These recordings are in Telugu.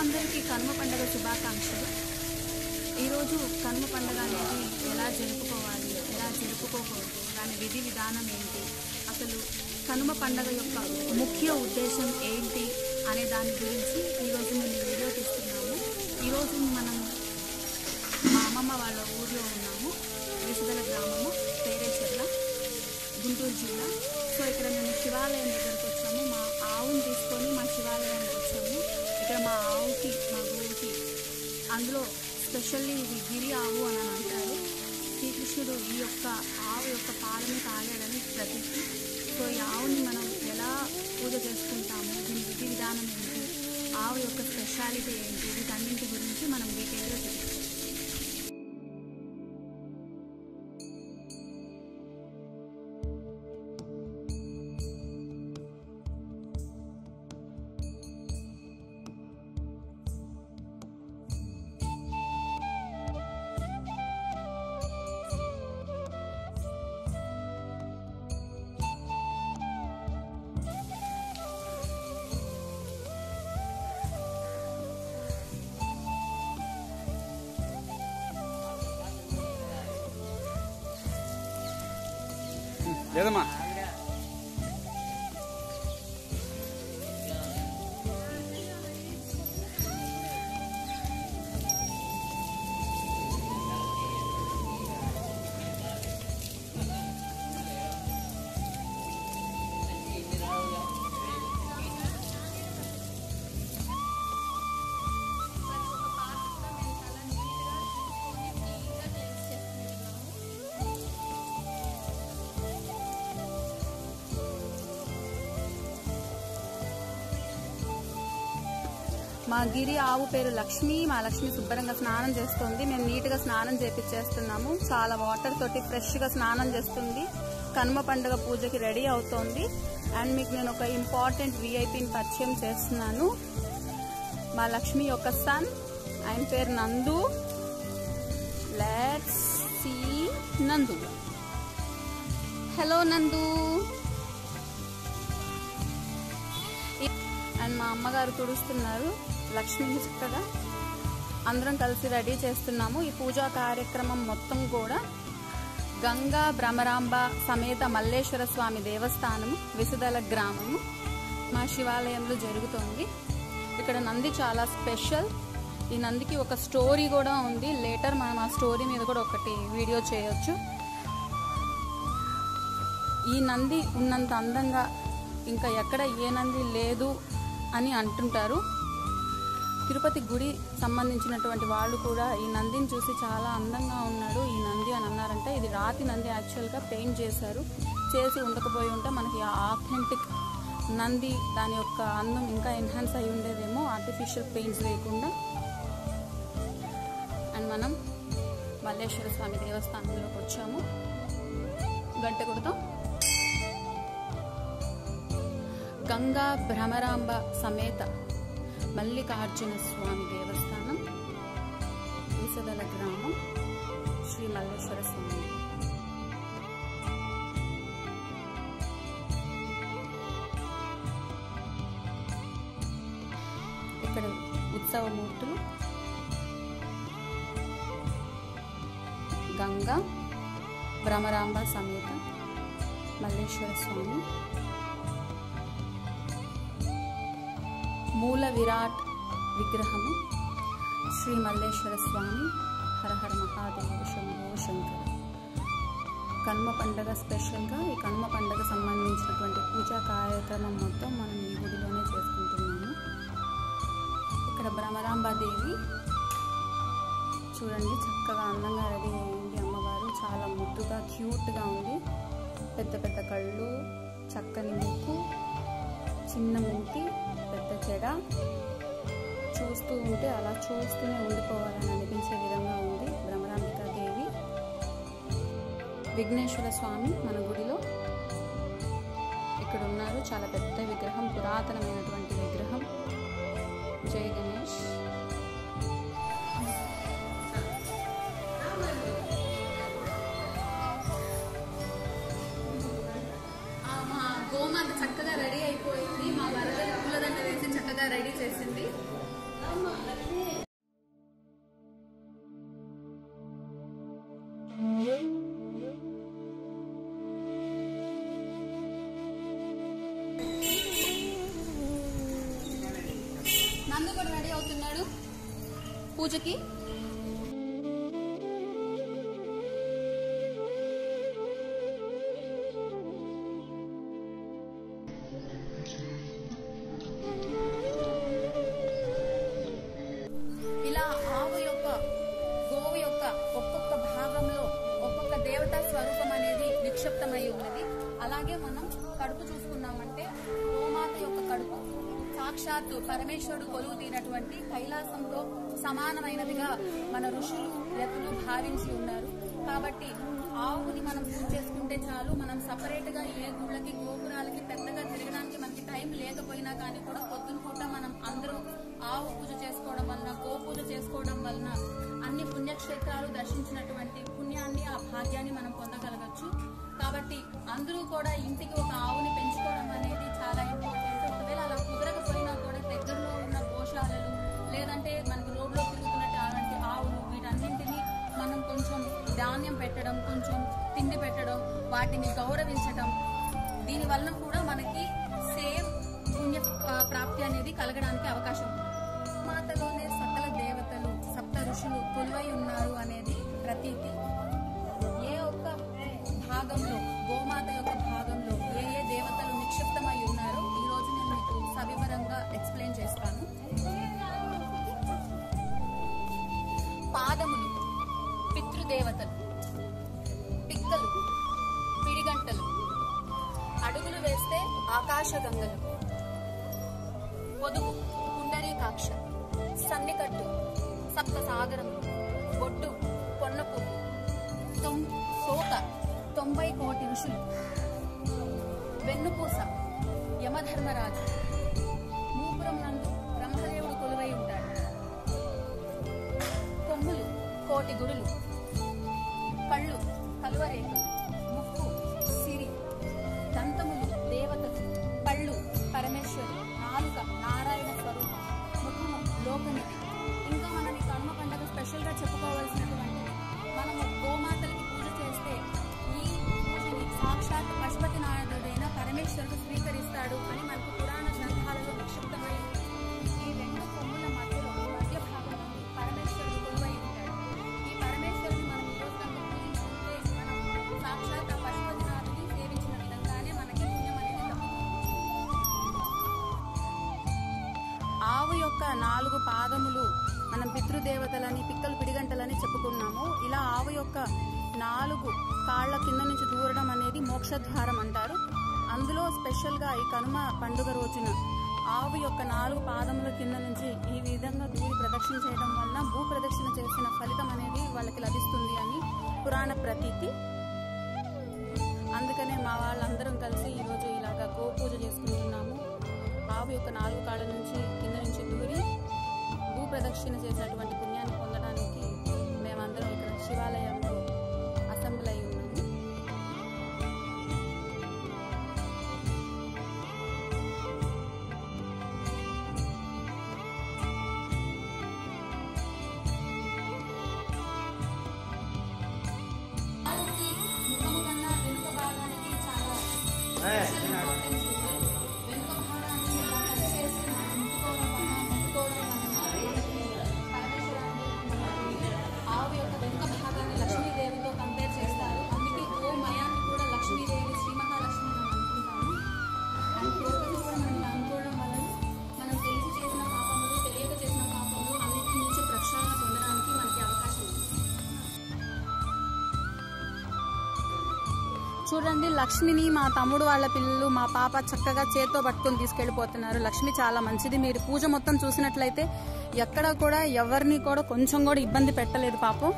అందరికీ కనుమ పండుగ శుభాకాంక్షలు. ఈరోజు కనుమ పండుగ అనేది ఎలా జరుపుకోవాలి, ఎలా జరుపుకోకూడదు, దాని విధి విధానం ఏంటి, అసలు కనుమ పండుగ యొక్క ముఖ్య ఉద్దేశం ఏంటి అనే దాని గురించి ఈరోజు మేము వీడియో తీస్తున్నాము. ఈరోజు మనం మా అమ్మమ్మ వాళ్ళ ఊర్లో ఉన్నాము, విసుదల గ్రామము, పేరేచెర్ల, గుంటూరు జిల్లా. సో ఇక్కడ మేము శివాలయం దగ్గరకు వచ్చాము. మా ఆవుని తీసుకొని మా శివాలయానికి వచ్చాము. ఇక్కడ మా ఆవుకి, మా గోవుకి, అందులో స్పెషల్లీ ఇది గిరి ఆవు అని అంటారు. శ్రీకృష్ణుడు ఈ యొక్క ఆవు యొక్క పాలని తాగాడని ప్రతీతి. సో ఈ ఆవుని మనం ఎలా పూజ చేసుకుంటాము, దీని విధి విధానం ఏంటి, ఆవు యొక్క స్పెషాలిటీ ఏంటి, వీటన్నింటి గురించి మనం డీటెయిల్గా తెలుసుకోవాలి. లేదమ్మా మా గిరి ఆవు పేరు లక్ష్మి. మా లక్ష్మి శుభ్రంగా స్నానం చేస్తుంది. మేము నీట్గా స్నానం చేపించేస్తున్నాము. చాలా వాటర్ తోటి ఫ్రెష్గా స్నానం చేస్తుంది. కనుమ పండుగ పూజకి రెడీ అవుతోంది. అండ్ మీకు నేను ఒక ఇంపార్టెంట్ విఐపిని పరిచయం చేస్తున్నాను. మా లక్ష్మి యొక్క సన్, ఆయన పేరు నందు. లెట్స్ సీ నందు. హలో నందు. అండ్ మా అమ్మగారు తుడుస్తున్నారు లక్ష్మిని చక్కగా. అందరం కలిసి రెడీ చేస్తున్నాము. ఈ పూజా కార్యక్రమం మొత్తం కూడా గంగా భ్రమరాంబ సమేత మల్లేశ్వర స్వామి దేవస్థానము, విసుదల గ్రామము, మా శివాలయంలో జరుగుతోంది. ఇక్కడ నంది చాలా స్పెషల్. ఈ నందికి ఒక స్టోరీ కూడా ఉంది. లేటర్ మనం ఆ స్టోరీ మీద కూడా ఒకటి వీడియో చేయొచ్చు. ఈ నంది ఉన్నంత అందంగా ఇంకా ఎక్కడ ఏ నంది లేదు అని అంటుంటారు. తిరుపతి గుడి సంబంధించినటువంటి వాళ్ళు కూడా ఈ నందిని చూసి చాలా అందంగా ఉన్నాడు ఈ నంది అని అన్నారంటే. ఇది రాతి నంది, యాక్చువల్గా పెయింట్ చేశారు. చేసి ఉండకపోయి ఉంటే మనకి ఆథెంటిక్ నంది దాని యొక్క అందం ఇంకా ఎన్హాన్స్ అయి ఉండేదేమో, ఆర్టిఫిషియల్ పెయింట్స్ లేకుండా. అండ్ మనం మల్లేశ్వర స్వామి దేవస్థానంలోకి వచ్చాము. గంట కొడతాం. గంగా భ్రమరాంబ సమేత మల్లికార్జున స్వామి దేవస్థానం, విసుదల గ్రామం, శ్రీ మల్లేశ్వర స్వామి. ఇక్కడ ఉత్సవమూర్తులు గంగా భ్రమరాంబ సమేత మల్లేశ్వర స్వామి, మూల విరాట్ విగ్రహము శ్రీ మల్లేశ్వర స్వామి. హరహర మహాదేవ శంభో శంకర. కనుమ పండుగ స్పెషల్గా ఈ కనుమ పండుగ సంబంధించినటువంటి పూజా కార్యక్రమం మొత్తం మనం ఈ గుడిలోనే చేసుకుంటున్నాము. ఇక్కడ భ్రమరాంబాదేవి చూడండి, చక్కగా అందంగా రెడీ అయింది అమ్మవారు. చాలా ముద్దుగా క్యూట్గా ఉంది. పెద్ద పెద్ద కళ్ళు, చక్కని ముక్కు, చిన్న మూతి, పెద్ద చెడ. చూస్తూ ఉంటే అలా చూస్తూనే ఉండిపోవాలని అనిపించే విధంగా ఉంది భ్రమరాంబికాదేవి. విఘ్నేశ్వర స్వామి మన గుడిలో ఇక్కడ ఉన్నారు. చాలా పెద్ద విగ్రహం, పురాతనమైనటువంటి విగ్రహం. జై గణేష్. మా గోమాత చక్కగా రెడీ అయిపోయింది. మా వరద పూలదండ వేసి చక్కగా రెడీ చేసింది. నందు కూడా రెడీ అవుతున్నాడు పూజకి. ఇలా ఆవు యొక్క గోవు యొక్క ఒక్కొక్క భాగంలో ఒక్కొక్క దేవతా స్వరూపం అనేది నిక్షిప్తమై ఉన్నది. అలాగే మనం కడుపు చూసుకున్నామంటే గోమాత యొక్క కడుపు సాక్షాత్తు పరమేశ్వరుడు కొలువు తీరినటువంటి కైలాసంతో సమానమైనదిగా మన ఋషులు యతులు భావించి ఉన్నారు. కాబట్టి ఆవుని మనం పూజ చేసుకుంటే చాలు. మనం సపరేట్ గా ఏ గుళ్ళకి గోపురాలకి పెద్దగా తిరగడానికి మనకి టైం లేకపోయినా కానీ కూడా పొద్దున పూట మనం అందరూ ఆవు పూజ చేసుకోవడం వలన, గో పూజ చేసుకోవడం వలన అన్ని పుణ్యక్షేత్రాలు దర్శించినటువంటి పుణ్యాన్ని, ఆ భాగ్యాన్ని మనం పొందగలగచ్చు. కాబట్టి అందరూ కూడా ఇంటికి ఒక ఆవుని పెంచుకోవడం అనేది చాలా ఇంపార్టెంట్. ఒకవేళ అలా కుదరకపోయినా కూడా దగ్గరలో ఉన్న గోశాలలు లేదంటే మనకు రోడ్లో తిరుగుతున్నట్టు అలాంటి ఆవులు వీటన్నింటినీ మనం కొంచెం ధాన్యం పెట్టడం, కొంచెం తిండి పెట్టడం, వాటిని గౌరవించడం, దీని వలన కూడా మనకి సేమ్ పుణ్య ప్రాప్తి అనేది కలగడానికి అవకాశం ఉంది. మాతలోనే సకల దేవతలు, సప్త ఋషులు కొలువై ఉన్నారు అనేది ప్రతీతి. ఏ ఒక్క భాగంలో, గోమాత యొక్క భాగంలో ఏ ఏ దేవతలు నిక్షిప్తమై ఉన్నారో ఈ రోజు నేను మీకు సవివరంగా ఎక్స్ప్లెయిన్ చేస్తాను. పాదములు పితృదేవతలు, పిక్కలు పిడిగంటలు, అడుగులు వేస్తే ఆకాశగంగలు, పొదుగు పుండరీకాక్ష, సన్నికట్టు సప్త సాగరములు, బొడ్డు పొన్నపు, తోక 90 కోటి ఋషులు, వెన్నుపూస యమధర్మరాజు, మూపురం నందు బ్రహ్మదేవుడు కొలువై ఉంటాడు, కొమ్ములు కోటి గుడులు, కళ్ళు కలువరేఖ, ముక్కు సిరి, దంతములు దేవతలు, పళ్ళు పరమేశ్వరుడు, నాలుక నారాయణ స్వరూపం, ముఖము లోకనిధి. ఇంకా మనం ఈ కర్మ పండుగ స్పెషల్ గా చెప్పుకోవాల్సినటువంటి మనము గోమాతలకి పూజ చేస్తే ఈ పూజని సాక్షాత్ పశుపతి నారాయణుడైన పరమేశ్వరుడు స్వీకరిస్తాడు అని మనకు పురాణ గ్రంథాలలో నిక్షిప్తమై ఈ రెండు కొమ్ముల మధ్యలో మధ్య భాగంలో పరమేశ్వరుడు కొలువై ఉంటాడు. ఈ పరమేశ్వరుని మనం ఈరోజు కనుక పూజించుకుంటే మనం సాక్షాత్ ఆ పశుపతి నాథుని సేవించిన విధంగానే మనకి పుణ్యం అనేది దక్కుతుంది. ఆవు యొక్క 4 పాదములు మనం పితృదేవతలని, పిక్కలు పిడిగంటలని చెప్పుకున్నాము. ఇలా ఆవు యొక్క 4 కాళ్ల కింద నుంచి దూరడం అనేది మోక్షద్వారం అంటారు. అందులో స్పెషల్గా ఈ కనుమ పండుగ రోజున ఆవు యొక్క 4 పాదముల కింద నుంచి ఈ విధంగా దూరి ప్రదక్షిణ చేయడం వలన భూ ప్రదక్షిణ చేసిన ఫలితం అనేది వాళ్ళకి లభిస్తుంది అని పురాణ ప్రతీతి. అందుకనే మా వాళ్ళందరం కలిసి ఈరోజు ఇలాగా గో పూజ చేసుకుంటున్నాము. ఆవు యొక్క 4 కాళ్ళ నుంచి కింద నుంచి దూరి భూ ప్రదక్షిణ చేసినటువంటి పుణ్యాన్ని పొందడానికి మేమందరం ఇక్కడ శివాలయంలో అసెంబ్లీ అయి ఉన్నాము. ముఖము కన్నా వెనుక భాగానికి చాలా ఇంపార్టెన్స్ ఉంది. వెనుక భాగాన్ని ఇలా కట్ చేసి ముట్టుకోవడం ఆవు యొక్క వెనుక భాగాన్ని లక్ష్మీదేవితో కంపేర్ చేస్తారు. అందుకే గోమయాన్ని కూడా లక్ష్మీదేవి, శ్రీ మహాలక్ష్మి మనం అనుకుంటాము. అండ్ తిరుపతి కూడా మనం ఇలా అనుకోవడం వల్ల మనం తెలిసి చేసిన పాపములు, తెలియక చేసిన పాపములు అన్నిటి నుంచి ప్రక్షాళన పొందడానికి మనకి అవకాశం ఉంది. చూడండి, లక్ష్మిని మా తమ్ముడు వాళ్ళ పిల్లలు, మా పాప చక్కగా చేత్తో పట్టుకొని తీసుకెళ్లిపోతున్నారు. లక్ష్మి చాలా మంచిది. మీరు పూజ మొత్తం చూసినట్లయితే ఎక్కడ కూడా ఎవరిని కూడా కొంచెం కూడా ఇబ్బంది పెట్టలేదు పాపం.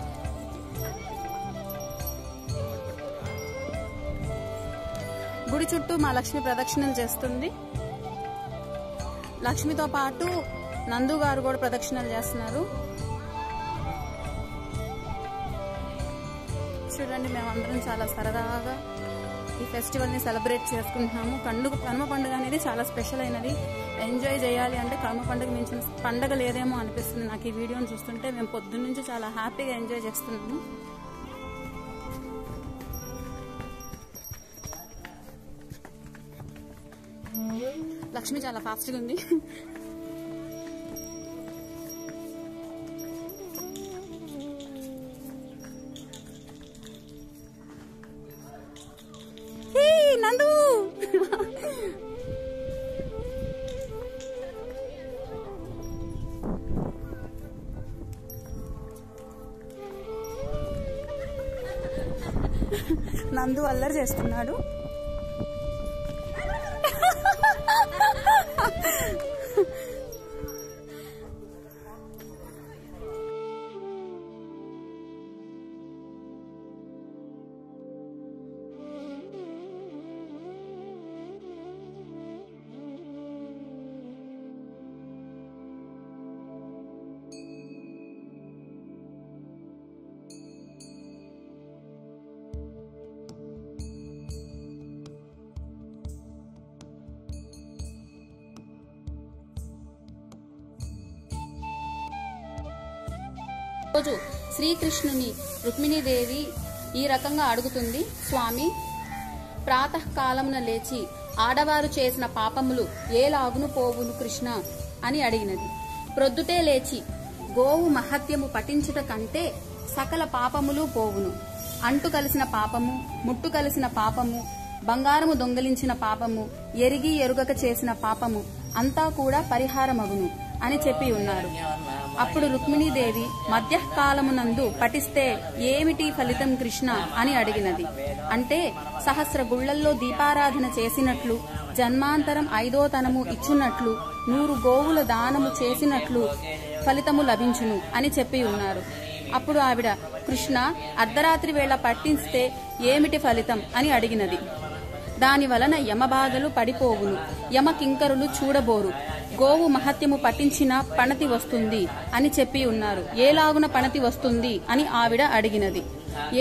గుడి చుట్టూ మా లక్ష్మి ప్రదక్షిణలు చేస్తుంది. లక్ష్మితో పాటు నందు గారు కూడా ప్రదక్షిణలు చేస్తున్నారు. చూడండి, మేమందరం చాలా సరదాగా ఈ ఫెస్టివల్ని సెలబ్రేట్ చేసుకుంటున్నాము. కనుమ పండుగ అనేది చాలా స్పెషల్ అయినది. ఎంజాయ్ చేయాలి అంటే కనుమ పండుగ మించిన పండుగ లేదేమో అనిపిస్తుంది నాకు ఈ వీడియోని చూస్తుంటే. మేము పొద్దున్న నుంచి చాలా హ్యాపీగా ఎంజాయ్ చేస్తున్నాము. లక్ష్మి చాలా ఫాస్ట్గా ఉంది. నందు నందు అల్లరి చేస్తున్నాడు. రోజు శ్రీకృష్ణుని రుక్మిణీదేవి ఈ రకంగా అడుగుతుంది, స్వామి ప్రాతకాలమున లేచి ఆడవారు చేసిన పాపములు ఏలాగును పోవును కృష్ణ అని అడిగినది. ప్రొద్దుటే లేచి గోవు మహత్యము పఠించుట కంటే సకల పాపములు పోవును. అంటు కలిసిన పాపము, ముట్టు కలిసిన పాపము, బంగారము దొంగిలించిన పాపము, ఎరిగి ఎరుగక చేసిన పాపము అంతా కూడా పరిహారమగును అని చెప్పి ఉన్నారు. అప్పుడు రుక్మిణీదేవి మధ్యకాలమునందు పఠిస్తే ఏమిటి ఫలితం కృష్ణ అని అడిగినది. అంటే సహస్ర గుళ్లల్లో దీపారాధన చేసినట్లు, జన్మాంతరం 5వ తనము ఇచ్చున్నట్లు, 100 గోవుల దానము చేసినట్లు ఫలితము లభించును అని చెప్పి ఉన్నారు. అప్పుడు ఆవిడ కృష్ణ అర్ధరాత్రి వేళ పఠిస్తే ఏమిటి ఫలితం అని అడిగినది. దాని వలన యమబాధలు పడిపోవును, యమ కింకరులు చూడబోరు, గోవు మహత్యము పఠించిన పణతి వస్తుంది అని చెప్పి ఉన్నారు. ఏలాగున పణతి వస్తుంది అని ఆవిడ అడిగినది.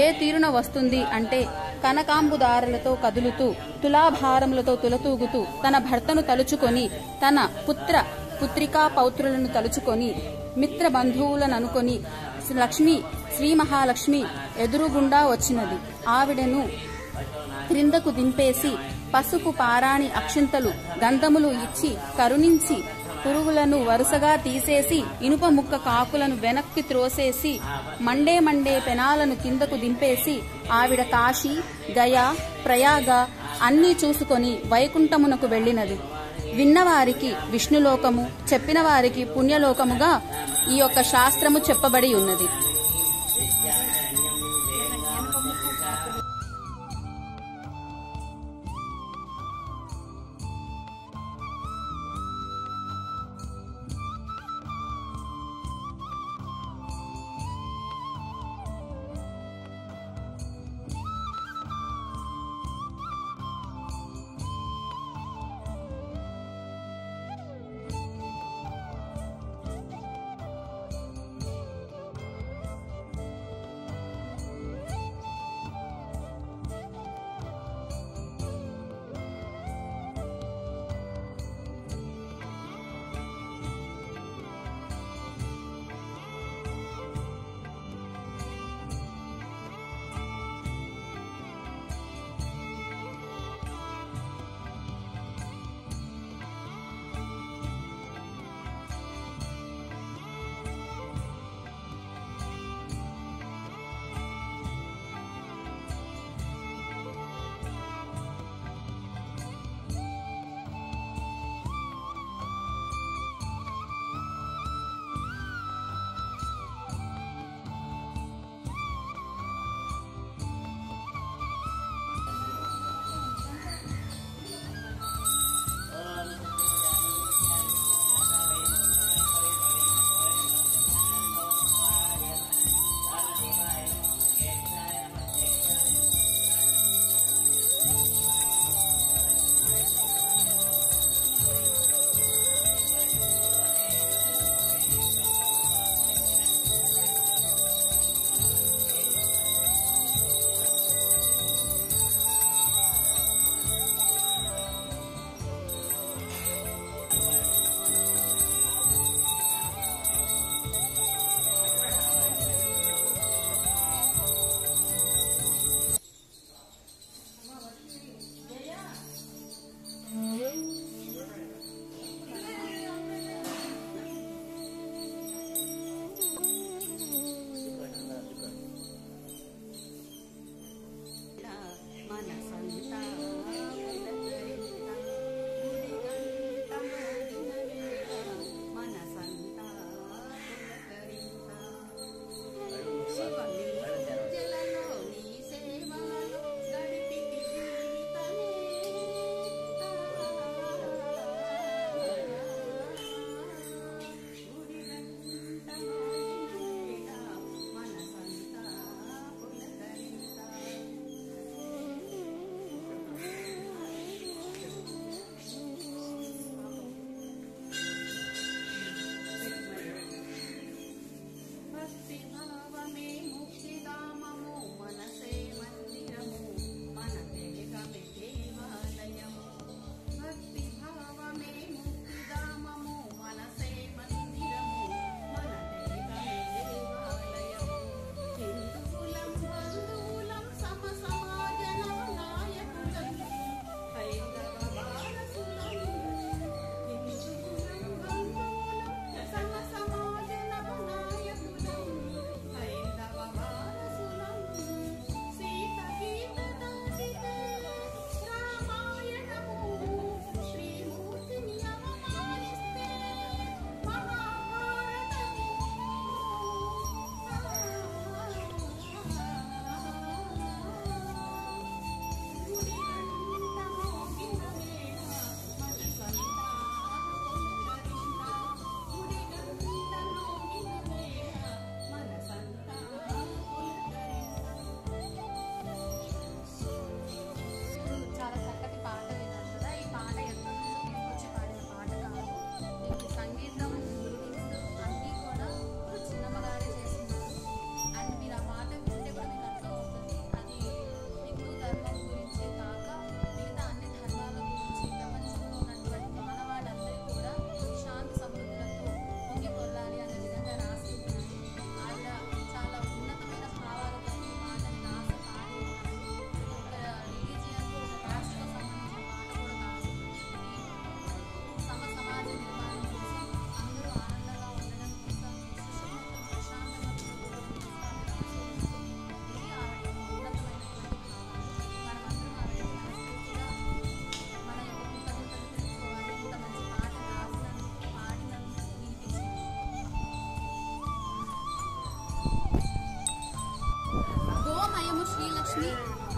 ఏ తీరున వస్తుంది అంటే కనకాంబుదారులతో కదులుతూ, తులాభారములతో తులతూగుతూ, తన భర్తను తలుచుకొని, తన పుత్రికా పౌత్రులను తలుచుకొని, మిత్ర బంధువులను అనుకొని లక్ష్మి శ్రీ మహాలక్ష్మి ఎదురుగుండా వచ్చినది. ఆవిడను క్రిందకు దింపేసి పసుపు పారాణి అక్షింతలు గంధములు ఇచ్చి కరుణించి పురుగులను వరుసగా తీసేసి ఇనుప ముక్క కాకులను వెనక్కి త్రోసేసి మండే పెనాలను కిందకు దింపేసి ఆవిడ కాశీ, గయా, ప్రయాగ అన్నీ చూసుకొని వైకుంఠమునకు వెళ్లినది. విన్నవారికి విష్ణులోకము, చెప్పిన వారికి పుణ్యలోకముగా ఈ యొక్క శాస్త్రము చెప్పబడి ఉన్నది.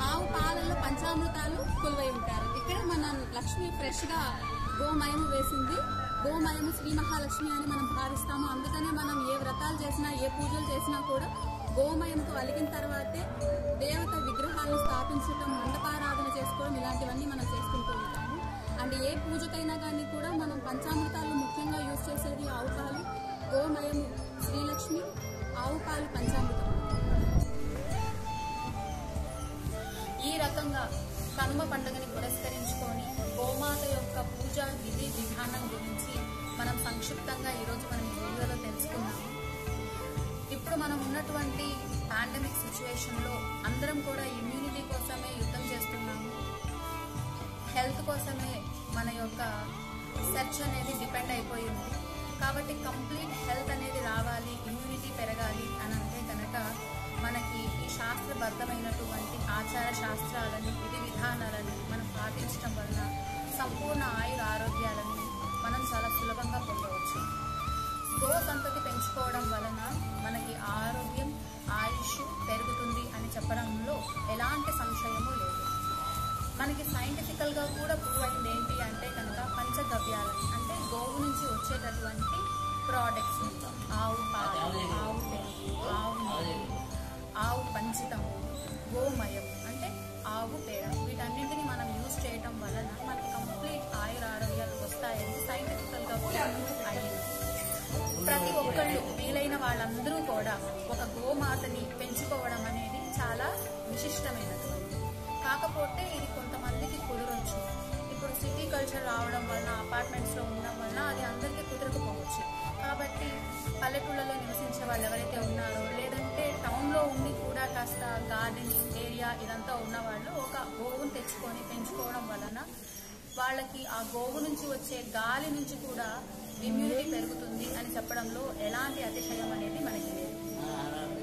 ఆవు పాలల్లో పంచామృతాలు కొలువై ఉంటారు. ఇక్కడ మన లక్ష్మి ఫ్రెష్ గా గోమయము వేసింది. గోమయము శ్రీ మహాలక్ష్మి అని మనం భావిస్తాము. అందుకనే మనం ఏ వ్రతాలు చేసినా ఏ పూజలు చేసినా కూడా గోమయంతో అలిగిన తర్వాతే దేవత విగ్రహాలను స్థాపించడం, మండపారాధన చేసుకోవడం ఇలాంటివన్నీ మనం చేసుకుంటూ ఉంటాము. అండ్ ఏ పూజకైనా కానీ కూడా మనం పంచామృతాలు ముఖ్యంగా యూజ్ చేసేది ఆవు పాలు, గోమయము శ్రీలక్ష్మి, ఆవు పాలు పంచామృతం. ఈ రకంగా కనుమ పండుగని పురస్కరించుకొని గోమాత యొక్క పూజా విధి విధానం గురించి మనం సంక్షిప్తంగా ఈరోజు మనం ఈ వీడియోలో తెలుసుకున్నాము. ఇప్పుడు మనం ఉన్నటువంటి పాండమిక్ సిచ్యువేషన్లో అందరం కూడా ఇమ్యూనిటీ కోసమే యుద్ధం చేస్తున్నాము. హెల్త్ కోసమే మన యొక్క సెర్చ్ అనేది డిపెండ్ అయిపోయింది. కాబట్టి కంప్లీట్ హెల్త్ అనేది రావాలి, ఇమ్యూనిటీ పెరగాలి అని అంటే కనుక మనకి ఈ శాస్త్రబద్ధమైనటువంటి ఆచార శాస్త్రాలను, విధి విధానాలను మనం పాటించడం వలన సంపూర్ణ ఆయుర ఆరోగ్యాలను మనం చాలా సులభంగా పొందవచ్చు. గో సంతతి పెంచుకోవడం వలన మనకి ఆరోగ్యం, ఆయుష్ పెరుగుతుంది అని చెప్పడంలో ఎలాంటి సంశయము లేదు. మనకి సైంటిఫికల్గా కూడా ప్రూవ్ అయింది ఏంటి అంటే కనుక పంచగవ్యాలని, అంటే గోవు నుంచి వచ్చేటటువంటి ప్రోడక్ట్స్, ఆవు పాలు, ఆవు పెరుగు, ఆవు నెయ్యి, ఆవు పంచితం, గోమయం అంటే ఆవు పేడ, వీటన్నింటినీ మనం యూజ్ చేయటం వలన మనకి కంప్లీట్ ఆయుర ఆరోగ్యాలు వస్తాయని సైంటిఫికల్గా కూడా అయింది. ప్రతి ఒక్కళ్ళు వీలైన వాళ్ళందరూ కూడా ఒక గోమాతని పెంచుకోవడం అనేది చాలా విశిష్టమైనటువంటి. కాకపోతే ఇది కొంతమందికి కుదరవచ్చు. ఇప్పుడు సిటీ కల్చర్ రావడం వలన, అపార్ట్మెంట్స్లో ఉండడం వలన అది అందరికీ కుదరకపోవచ్చు. కాబట్టి పల్లెటూళ్ళలో నివసించే వాళ్ళు ఎవరైతే ఉన్నారో, లేదంటే టౌన్లో ఉండి కూడా కాస్త గార్డెన్ ఏరియా ఇదంతా ఉన్నవాళ్ళు ఒక గోవును తెచ్చుకొని పెంచుకోవడం వలన వాళ్ళకి ఆ గోవు నుంచి వచ్చే గాలి నుంచి కూడా ఇమ్యూనిటీ పెరుగుతుంది అని చెప్పడంలో ఎలాంటి అతిశయం అనేది మనకి లేదు.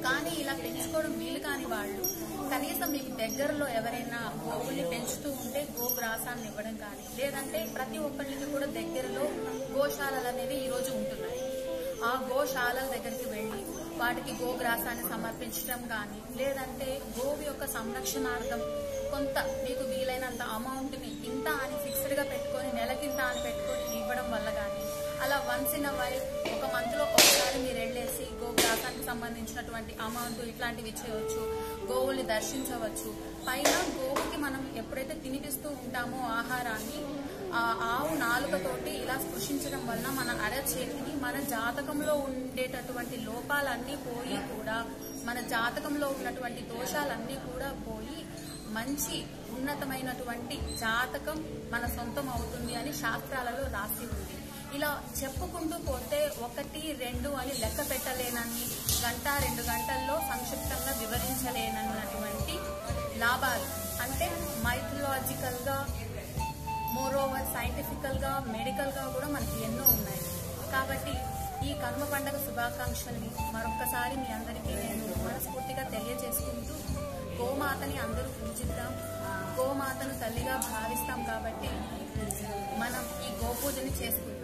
కానీ ఇలా పెంచుకోవడం వీలు కాని వాళ్ళు కనీసం మీకు దగ్గరలో ఎవరైనా గోవుల్ని పెంచుతూ ఉంటే గోగ్రాసాన్ని ఇవ్వడం కానీ, లేదంటే ప్రతి ఒక్కరికి కూడా దగ్గరలో గోశాలలు అనేవి ఈరోజు ఉంటున్నాయి. ఆ గోశాలల దగ్గరికి వెళ్ళి వాటికి గోగ్రాసాన్ని సమర్పించడం కానీ, లేదంటే గోవు యొక్క సంరక్షణార్థం కొంత మీకు వీలైనంత అమౌంట్ని ఇంత అని ఫిక్స్డ్గా పెట్టుకొని నెలకింత అని పెట్టుకొని ఇవ్వడం వల్ల కానీ, అలా వన్స్ ఇన్ అ వైల్ ఒక మంత్లో ఒకసారి మీరు వెళ్ళేసి గోగ్రాసానికి సంబంధించినటువంటి అమౌంట్ ఇట్లాంటివి ఇచ్చేయవచ్చు, గోవుల్ని దర్శించవచ్చు. పైన గోవుకి మనం ఎప్పుడైతే తినిపిస్తూ ఉంటామో ఆహారాన్ని, ఆ ఆవు నాలుకతోటి ఇలా స్పృశించడం వలన మన అరచేతిని మన జాతకంలో ఉండేటటువంటి లోపాలన్నీ పోయి కూడా, మన జాతకంలో ఉన్నటువంటి దోషాలన్నీ కూడా పోయి మంచి ఉన్నతమైనటువంటి జాతకం మన సొంతం అవుతుంది అని శాస్త్రాలలో రాసి ఉంది. ఇలా చెప్పుకుంటూ పోతే 1, 2 అని లెక్క పెట్టలేనన్ని, 1-2 గంటల్లో సంక్షిప్తంగా వివరించలేనటువంటి లాభాలు, అంటే మైథలాజికల్గా, మోరోవర్ సైంటిఫికల్గా, మెడికల్గా కూడా మనకి ఎన్నో ఉన్నాయి. కాబట్టి ఈ కనుమ పండుగ శుభాకాంక్షల్ని మరొక్కసారి మీ అందరికీ నేను మనస్ఫూర్తిగా తెలియజేసుకుంటూ, గోమాతని అందరూ పూజిద్దాం, గోమాతను తల్లిగా భావిస్తాం. కాబట్టి మనం ఈ గోపూజని చేసుకుంటాం.